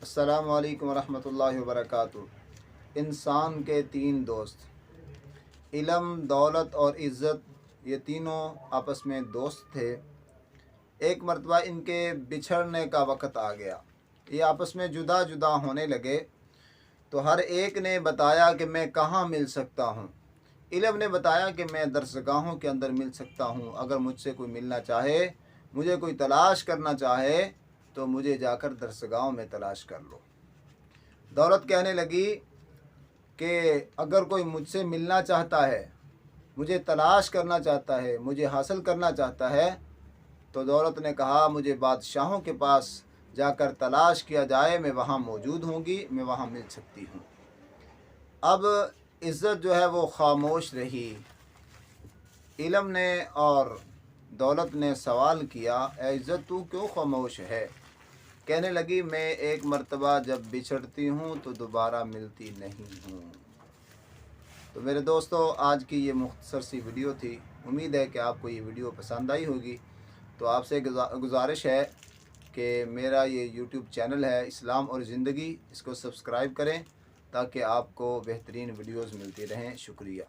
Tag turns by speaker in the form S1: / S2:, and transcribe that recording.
S1: अस्सलामु अलैकुम वरहमतुल्लाहि वबरकातुहू। इंसान के तीन दोस्त, इल्म, दौलत और इज़्ज़त, ये तीनों आपस में दोस्त थे। एक मरतबा इनके बिछड़ने का वक़्त आ गया, ये आपस में जुदा जुदा होने लगे। तो हर एक ने बताया कि मैं कहाँ मिल सकता हूँ। इल्म ने बताया कि मैं दरसगाहों के अंदर मिल सकता हूँ, अगर मुझसे कोई मिलना चाहे, मुझे कोई तलाश करना चाहे तो मुझे जाकर दरसगाहों में तलाश कर लो। दौलत कहने लगी कि अगर कोई मुझसे मिलना चाहता है, मुझे तलाश करना चाहता है, मुझे हासिल करना चाहता है, तो दौलत ने कहा मुझे बादशाहों के पास जाकर तलाश किया जाए, मैं वहाँ मौजूद होंगी, मैं वहाँ मिल सकती हूँ। अब इज़्ज़त जो है वो ख़ामोश रही। इल्म ने और दौलत ने सवाल किया, ए इज़्ज़त तू क्यों ख़ामोश है? कहने लगी मैं एक मरतबा जब बिछड़ती हूँ तो दोबारा मिलती नहीं हूँ। तो मेरे दोस्तों, आज की ये मुख्तसर सी वीडियो थी। उम्मीद है कि आपको ये वीडियो पसंद आई होगी। तो आपसे गुजारिश है कि मेरा ये यूट्यूब चैनल है इस्लाम और ज़िंदगी, इसको सब्सक्राइब करें ताकि आपको बेहतरीन वीडियोज़ मिलती रहें। शुक्रिया।